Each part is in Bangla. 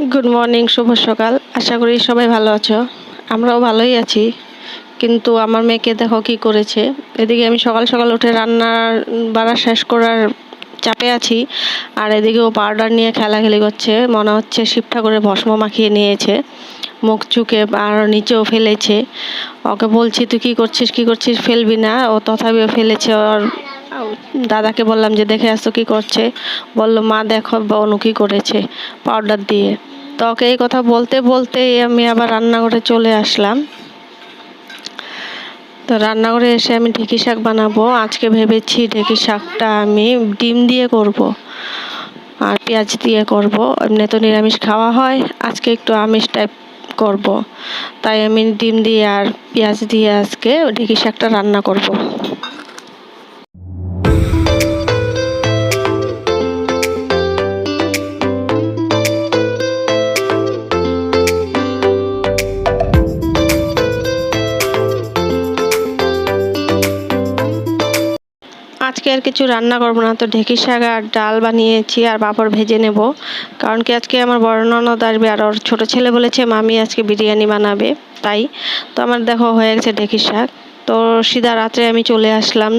গুড মর্নিং, শুভ সকাল। আশা করি সবাই ভালো আছো। আমরাও ভালোই আছি। কিন্তু আমার মেয়েকে দেখো কি করেছে। এদিকে আমি সকাল সকাল উঠে রান্নার বাড়া শেষ করার চাপে আছি, আর এদিকে ও পাউডার নিয়ে খেলাখেলি করছে। মনে হচ্ছে শিব ঠাকুরের ভস্ম মাখিয়ে নিয়েছে, মুখ চুকে আর নিচেও ফেলেছে। ওকে বলছি তুই কি করছিস ফেলবি না, ও তথাপিও ফেলেছে। ওর দাদাকে বললাম যে দেখে আসতো কি করছে। বললো মা দেখো অনু কি করেছে পাউডার দিয়ে। তো ওকে এই কথা বলতে বলতেই আমি আবার রান্নাঘরে চলে আসলাম। তো রান্নাঘরে এসে আমি ঢেঁকি শাক বানাবো। আজকে ভেবেছি ঢেঁকি শাকটা আমি ডিম দিয়ে করব আর পেঁয়াজ দিয়ে করব। এমনি তো নিরামিষ খাওয়া হয়, আজকে একটু আমিষ টাইপ করব। তাই আমি ডিম দিয়ে আর পেঁয়াজ দিয়ে আজকে ঢেঁকি শাকটা রান্না করব। আজকে আর কিছু রান্না করবো না, তো ঢেঁকি শাক আর ডাল বানিয়েছি আর পাঁপড় ভেজে নেব। কারণ কি আজকে আমার বড় ননদ আসবে, আর ওর ছোটো ছেলে বলেছে মামি আজকে বিরিয়ানি বানাবে। তাই তো আমার দেখো হয়ে গেছে ঢেঁকি শাক। তো সিধা রাত্রে আমি চলে আসলাম।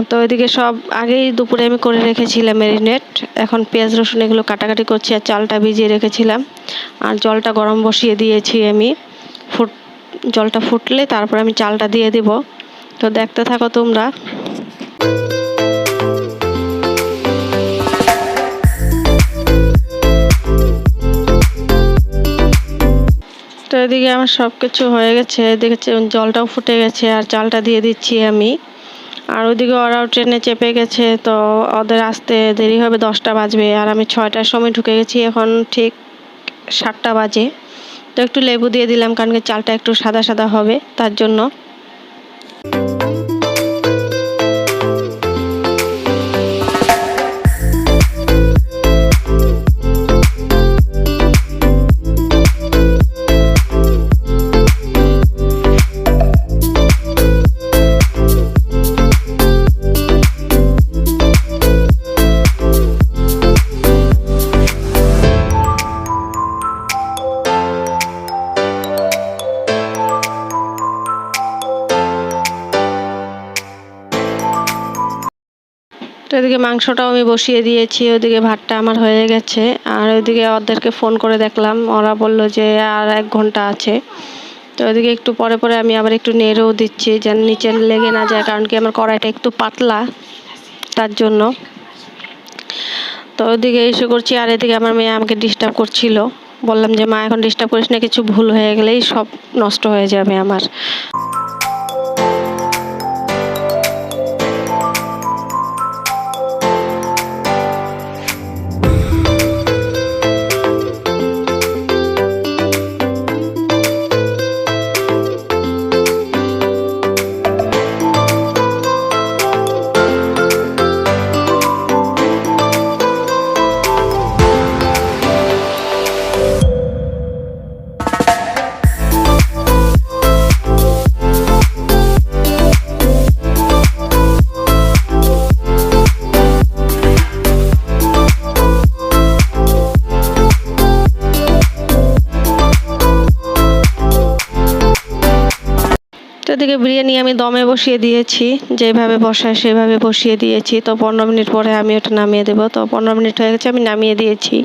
তো এদিকে সব আগেই দুপুরে আমি করে রেখেছিলাম ম্যারিনেট। এখন পেঁয়াজ রসুন এগুলো কাটাকাটি করছি, আর চালটা ভিজিয়ে রেখেছিলাম। আর জলটা গরম বসিয়ে দিয়েছি আমি। জলটা ফুটলে তারপর আমি চালটা দিয়ে দিব। তো দেখতে থাকো তোমরা। তো এদিকে আমার সব কিছু হয়ে গেছে, এদিকে জলটাও ফুটে গেছে আর চালটা দিয়ে দিচ্ছি আমি। আর ওইদিকে ওরাও ট্রেনে চেপে গেছে, তো ওদের আসতে দেরি হবে, 10টা বাজবে। আর আমি 6টার সময় ঢুকে গেছি, এখন ঠিক 7টা বাজে। তো একটু লেবু দিয়ে দিলাম, কারণ কি চালটা একটু সাদা সাদা হবে তার জন্য। তো এদিকে মাংসটাও আমি বসিয়ে দিয়েছি, ওদিকে ভাতটা আমার হয়ে গেছে। আর ওইদিকে ওদেরকে ফোন করে দেখলাম, ওরা বলল যে আর 1 ঘন্টা আছে। তো ওইদিকে একটু পরে পরে আমি আবার একটু নেড়েও দিচ্ছি যেন নিচে লেগে না যায়, কারণ কি আমার কড়াইটা একটু পাতলা তার জন্য। তো ওইদিকে এসে করছি, আর এদিকে আমার মেয়ে আমাকে ডিস্টার্ব করছিল। বললাম যে মা এখন ডিস্টার্ব করিস না, কিছু ভুল হয়ে গেলেই সব নষ্ট হয়ে যাবে আমার। তো এদিকে বিরিয়ানি আমি দমে বসিয়ে দিয়েছি, যেভাবে বসায় সেভাবে বসিয়ে দিয়েছি। তো 15 মিনিট পরে আমি ওটা নামিয়ে দেবো। তো 15 মিনিট হয়ে গেছে, আমি নামিয়ে দিয়েছি।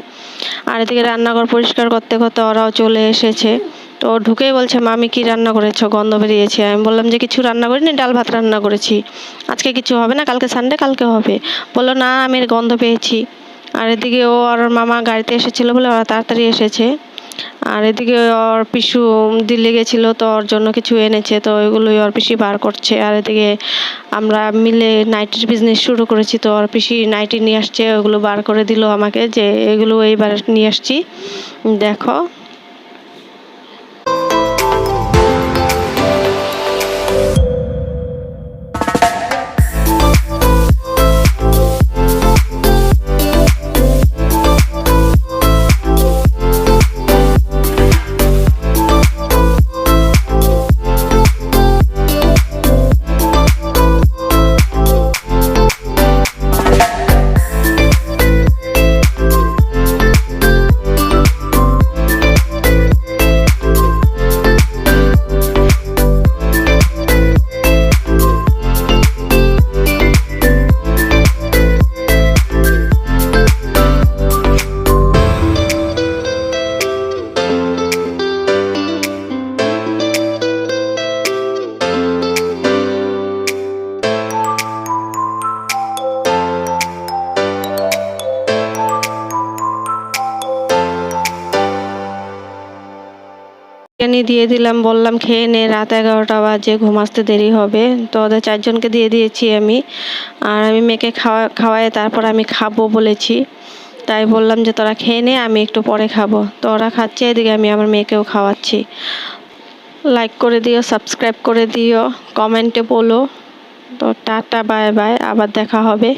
আর এদিকে রান্নাঘর পরিষ্কার করতে করতে ওরাও চলে এসেছে। তো ঢুকেই বলছে মামি কি রান্না করেছো, গন্ধ বেরিয়েছে। আমি বললাম যে কিছু রান্না করিনি, ডাল ভাত রান্না করেছি। আজকে কিছু হবে না, কালকে সানডে, কালকে হবে। বললো না আমি গন্ধ পেয়েছি। আর এদিকে ও আর মামা গাড়িতে এসেছিলো বলে ওরা তাড়াতাড়ি এসেছে। আর এদিকে ওর পিসু দিল্লি গেছিল, তো ওর জন্য কিছু এনেছে, তো ওইগুলোই ওর পিসি বার করছে। আর এদিকে আমরা মিলে নাইটির বিজনেস শুরু করেছি, তো ওর পিসি নাইটি নিয়ে আসছে, ওগুলো বার করে দিল আমাকে যে এগুলো এইবার নিয়ে আসছি দেখো। বিরিয়ানি দিয়ে দিলাম, বললাম খেয়ে নে, রাত 11টা বাজে, ঘুম আসতে দেরি হবে। তো ওদের 4 জনকে দিয়ে দিয়েছি আমি। আর আমি মেয়েকে খাওয়ায় তারপর আমি খাবো বলেছি। তাই বললাম যে তোরা খেয়ে নে, আমি একটু পরে খাবো। তো ওরা খাচ্ছে, এদিকে আমি আমার মেয়েকেও খাওয়াচ্ছি। লাইক করে দিও, সাবস্ক্রাইব করে দিও, কমেন্টে বলো। তো টাটা, বাই বাই, আবার দেখা হবে।